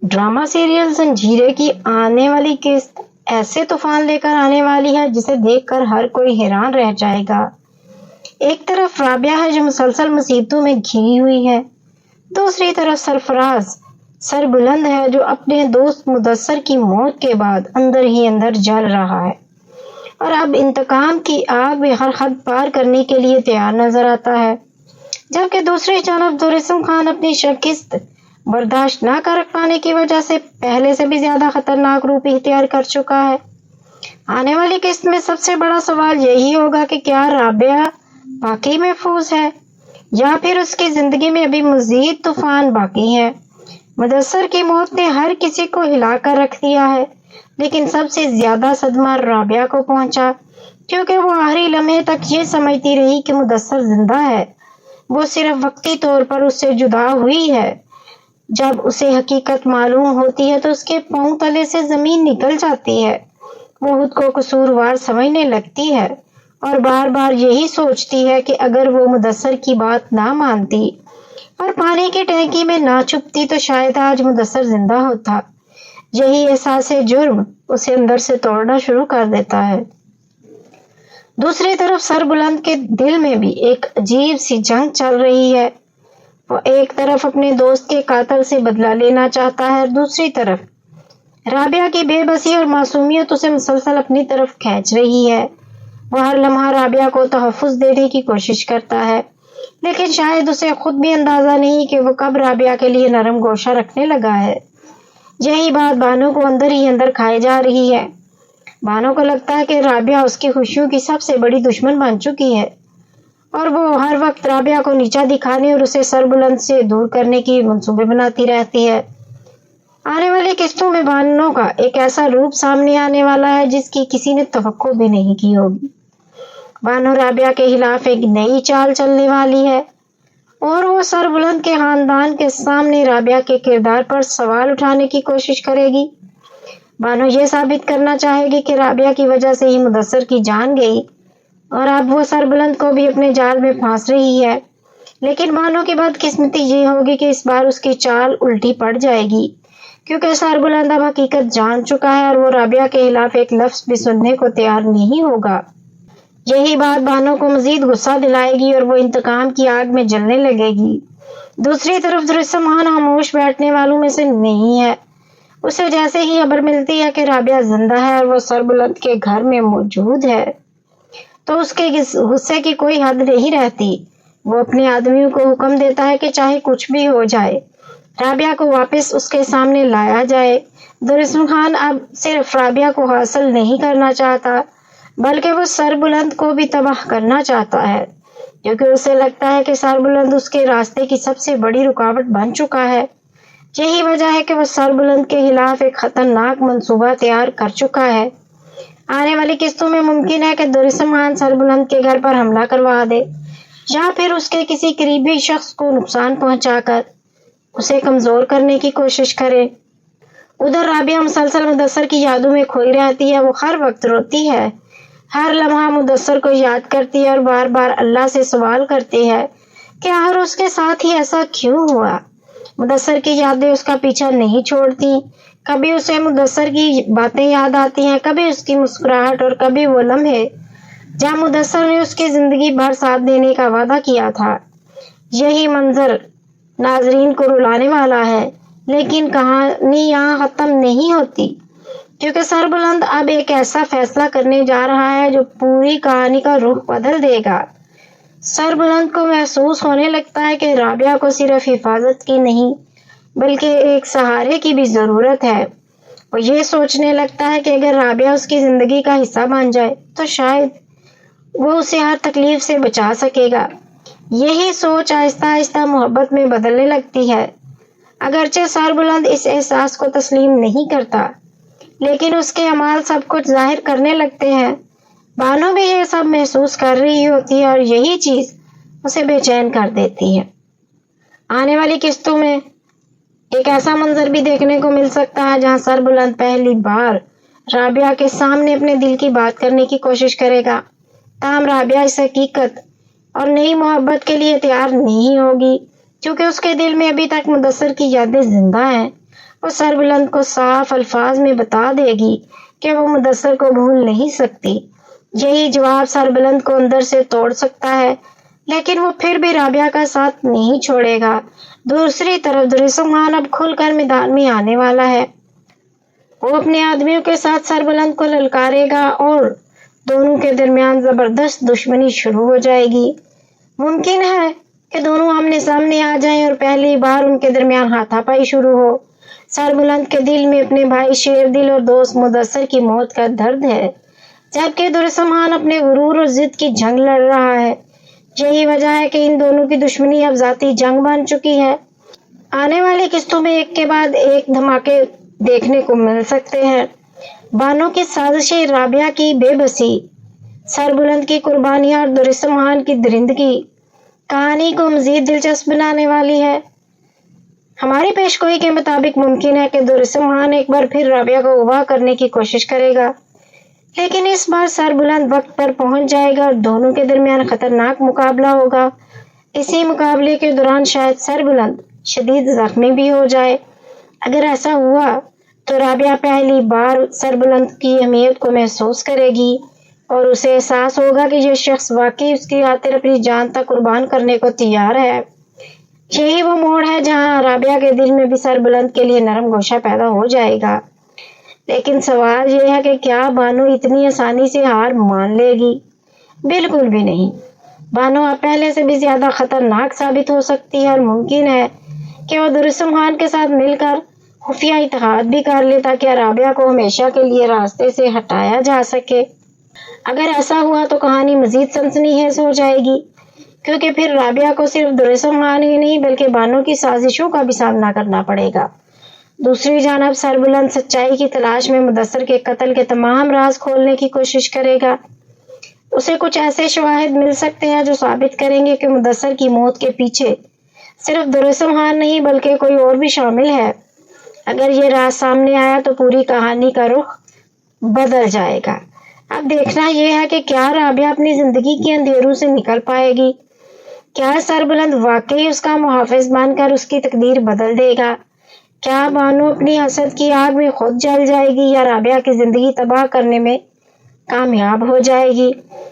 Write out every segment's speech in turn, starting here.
Drama serial زنجیریں کی آنے والی قسط ایسے طوفان لے کر آنے والی ہے جسے دیکھ کر ہر کوئی حیران رہ جائے گا۔ ایک طرف رابعہ ہے جو مسلسل مصیبتوں میں گھری ہوئی ہے، دوسری طرف سرفراز سربلند ہے جو اپنے دوست مدثر کی موت کے بعد اندر ہی اندر جل رہا ہے اور اب انتقام کی آگ میں ہر حد پار کرنے کے لیے تیار نظر آتا ہے، جبکہ دوسری جانب دورسم خان اپنی شکست برداشت نہ کر پانے کی وجہ سے پہلے سے بھی زیادہ خطرناک روپ اختیار کر چکا ہے۔ آنے والی قسط میں سب سے بڑا سوال یہی ہوگا کہ کیا رابعہ واقعی محفوظ ہے یا پھر اس کی زندگی میں ابھی مزید طوفان باقی ہے۔ مدثر کی موت نے ہر کسی کو ہلا کر رکھ دیا ہے، لیکن سب سے زیادہ صدمہ رابعہ کو پہنچا کیونکہ وہ آخری لمحے تک یہ سمجھتی رہی کہ مدثر زندہ ہے، وہ صرف وقتی طور پر اس سے جدا ہوئی ہے۔ جب اسے حقیقت معلوم ہوتی ہے تو اس کے پاؤں تلے سے زمین نکل جاتی ہے، وہ خود کو قصوروار سمجھنے لگتی ہے اور بار بار یہی سوچتی ہے کہ اگر وہ مدثر کی بات نہ مانتی اور پانی کی ٹینکی میں نہ چھپتی تو شاید آج مدثر زندہ ہوتا۔ یہی احساس جرم اسے اندر سے توڑنا شروع کر دیتا ہے۔ دوسری طرف سربلند کے دل میں بھی ایک عجیب سی جنگ چل رہی ہے۔ وہ ایک طرف اپنے دوست کے قاتل سے بدلہ لینا چاہتا ہے اور دوسری طرف رابعہ کی بے بسی اور معصومیت اسے مسلسل اپنی طرف کھینچ رہی ہے۔ وہ ہر لمحہ رابعہ کو تحفظ دینے کی کوشش کرتا ہے، لیکن شاید اسے خود بھی اندازہ نہیں کہ وہ کب رابعہ کے لیے نرم گوشہ رکھنے لگا ہے۔ یہی بات بانو کو اندر ہی اندر کھائے جا رہی ہے۔ بانو کو لگتا ہے کہ رابعہ اس کی خوشیوں کی سب سے بڑی دشمن بن چکی ہے اور وہ ہر وقت رابعہ کو نیچا دکھانے اور اسے سربلند سے دور کرنے کی منصوبے بناتی رہتی ہے۔ آنے والی قسطوں میں بانو کا ایک ایسا روپ سامنے آنے والا ہے جس کی کسی نے توقع بھی نہیں کی ہوگی۔ بانو رابعہ کے خلاف ایک نئی چال چلنے والی ہے اور وہ سربلند کے خاندان کے سامنے رابعہ کے کردار پر سوال اٹھانے کی کوشش کرے گی۔ بانو یہ ثابت کرنا چاہے گی کہ رابعہ کی وجہ سے ہی مدثر کی جان گئی اور اب وہ سربلند کو بھی اپنے جال میں پھانس رہی ہے، لیکن بانو کی بدقسمتی یہ ہوگی کہ اس بار اس کی چال الٹی پڑ جائے گی کیونکہ سربلند اب حقیقت جان چکا ہے اور وہ رابعہ کے خلاف ایک لفظ بھی سننے کو تیار نہیں ہوگا۔ یہی بات بانو کو مزید غصہ دلائے گی اور وہ انتقام کی آگ میں جلنے لگے گی۔ دوسری طرف دورسم خان خاموش بیٹھنے والوں میں سے نہیں ہے۔ اسے جیسے ہی خبر ملتی ہے کہ رابعہ زندہ ہے اور وہ سربلند کے گھر میں موجود ہے تو اس کے غصے کی کوئی حد نہیں رہتی۔ وہ اپنے آدمیوں کو حکم دیتا ہے کہ چاہے کچھ بھی ہو جائے رابعہ کو واپس اس کے سامنے لایا جائے۔ دورسم خان اب صرف رابعہ کو حاصل نہیں کرنا چاہتا بلکہ وہ سربلند کو بھی تباہ کرنا چاہتا ہے، کیونکہ اسے لگتا ہے کہ سربلند اس کے راستے کی سب سے بڑی رکاوٹ بن چکا ہے۔ یہی وجہ ہے کہ وہ سربلند کے خلاف ایک خطرناک منصوبہ تیار کر چکا ہے۔ آنے والی قسطوں میں ممکن ہے کہ دورسم خان سربلند کے گھر پر حملہ کروا دے یا پھر اس کے کسی قریبی شخص کو نقصان پہنچا کر اسے کمزور کرنے کی کوشش کرے۔ ادھر رابعہ مسلسل مدثر کی یادوں میں کھوئی رہتی ہے۔ وہ ہر وقت روتی ہے، ہر لمحہ مدثر کو یاد کرتی ہے اور بار بار اللہ سے سوال کرتی ہے کہ آخر اس کے ساتھ ہی ایسا کیوں ہوا۔ مدثر کی یادیں اس کا پیچھا نہیں چھوڑتی، کبھی اسے مدثر کی باتیں یاد آتی ہیں، کبھی اس کی مسکراہٹ اور کبھی وہ لمحے جب مدثر نے اس کی زندگی بھر ساتھ دینے کا وعدہ کیا تھا۔ یہی منظر ناظرین کو رلانے والا ہے، لیکن کہانی یہاں ختم نہیں ہوتی کیونکہ سربلند اب ایک ایسا فیصلہ کرنے جا رہا ہے جو پوری کہانی کا رخ بدل دے گا۔ سربلند کو محسوس ہونے لگتا ہے کہ رابعہ کو صرف حفاظت کی نہیں بلکہ ایک سہارے کی بھی ضرورت ہے۔ وہ یہ سوچنے لگتا ہے کہ اگر رابعہ اس کی زندگی کا حصہ بن جائے تو شاید وہ اسے ہر تکلیف سے بچا سکے گا۔ یہی سوچ آہستہ آہستہ محبت میں بدلنے لگتی ہے۔ اگرچہ سربلند اس احساس کو تسلیم نہیں کرتا لیکن اس کے اعمال سب کچھ ظاہر کرنے لگتے ہیں۔ بانو بھی یہ سب محسوس کر رہی ہوتی ہے اور یہی چیز اسے بے چین کر دیتی ہے۔ آنے والی قسطوں میں ایک ایسا منظر بھی دیکھنے کو مل سکتا ہے جہاں سربلند پہلی بار رابعہ کے سامنے اپنے دل کی بات کرنے کی کوشش کرے گا، تاہم رابعہ اس حقیقت اور نئی محبت کے لیے تیار نہیں ہوگی کیونکہ اس کے دل میں ابھی تک مدثر کی یادیں زندہ ہیں وہ سربلند کو صاف الفاظ میں بتا دے گی کہ وہ مدثر کو بھول نہیں سکتی۔ یہی جواب سربلند کو اندر سے توڑ سکتا ہے، لیکن وہ پھر بھی رابعہ کا ساتھ نہیں چھوڑے گا۔ دوسری طرف درسم خان اب کھل کر میدان میں آنے والا ہے۔ وہ اپنے آدمیوں کے ساتھ سربلند کو للکارے گا اور دونوں کے درمیان زبردست دشمنی شروع ہو جائے گی۔ ممکن ہے کہ دونوں آمنے سامنے آ جائیں اور پہلی بار ان کے درمیان ہاتھا پائی شروع ہو۔ سربلند کے دل میں اپنے بھائی شیر دل اور دوست مدثر کی موت کا درد ہے، جبکہ درسم خان اپنے غرور اور ضد کی جنگ لڑ رہا ہے۔ یہی وجہ ہے کہ ان دونوں کی دشمنی اب ذاتی جنگ بن چکی ہے۔ آنے والی قسطوں میں ایک کے بعد ایک دھماکے دیکھنے کو مل سکتے ہیں۔ بانو کی سازشیں، رابعہ کی بے بسی، سربلند کی قربانیاں اور درسم خان کی درندگی کہانی کو مزید دلچسپ بنانے والی ہے۔ ہماری پیشگوئی کے مطابق ممکن ہے کہ درسم خان ایک بار پھر رابعہ کو اغوا کرنے کی کوشش کرے گا، لیکن اس بار سربلند وقت پر پہنچ جائے گا اور دونوں کے درمیان خطرناک مقابلہ ہوگا۔ اسی مقابلے کے دوران شاید سربلند شدید زخمی بھی ہو جائے۔ اگر ایسا ہوا تو رابعہ پہلی بار سربلند کی اہمیت کو محسوس کرے گی اور اسے احساس ہوگا کہ یہ شخص واقعی اس کی خاطر اپنی جان تک قربان کرنے کو تیار ہے۔ یہی وہ موڑ ہے جہاں رابعہ کے دل میں بھی سربلند کے لیے نرم گوشہ پیدا ہو جائے گا۔ لیکن سوال یہ ہے کہ کیا بانو اتنی آسانی سے ہار مان لے گی؟ بالکل بھی نہیں۔ بانو اب پہلے سے بھی زیادہ خطرناک ثابت ہو سکتی ہے اور ممکن ہے کہ وہ درسم خان کے ساتھ مل کر خفیہ اتحاد بھی کر لے تاکہ رابعہ کو ہمیشہ کے لیے راستے سے ہٹایا جا سکے۔ اگر ایسا ہوا تو کہانی مزید سنسنیخیز ہو جائے گی، کیونکہ پھر رابعہ کو صرف درسم خان ہی نہیں بلکہ بانو کی سازشوں کا بھی سامنا کرنا پڑے گا۔ دوسری جانب سربلند سچائی کی تلاش میں مدثر کے قتل کے تمام راز کھولنے کی کوشش کرے گا۔ اسے کچھ ایسے شواہد مل سکتے ہیں جو ثابت کریں گے کہ مدثر کی موت کے پیچھے صرف درسم خان نہیں بلکہ کوئی اور بھی شامل ہے۔ اگر یہ راز سامنے آیا تو پوری کہانی کا رخ بدل جائے گا۔ اب دیکھنا یہ ہے کہ کیا رابعہ اپنی زندگی کے اندھیروں سے نکل پائے گی؟ کیا سربلند واقعی اس کا محافظ بن کر اس کی تقدیر بدل دے گا؟ کیا بانو اپنی حسد کی آگ میں خود جل جائے گی یا رابعہ کی زندگی تباہ کرنے میں کامیاب ہو جائے گی؟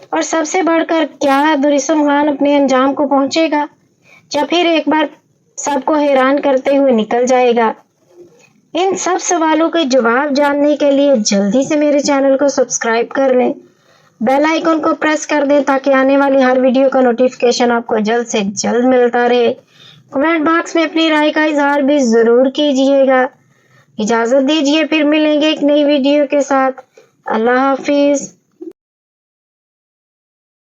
اور سب سے بڑھ کر کیا درسم خان اپنے انجام کو پہنچے گا یا پھر ایک بار سب کو حیران کرتے ہوئے نکل جائے گا؟ ان سب سوالوں کے جواب جاننے کے لیے جلدی سے میرے چینل کو سبسکرائب کر لیں، بیل آئیکن کو پریس کر دیں تاکہ آنے والی ہر ویڈیو کا نوٹیفیکیشن آپ کو جلد سے جلد ملتا رہے۔ کمنٹ باکس میں اپنی رائے کا اظہار بھی ضرور کیجیے گا۔ اجازت دیجیے، پھر ملیں گے ایک نئی ویڈیو کے ساتھ۔ اللہ حافظ۔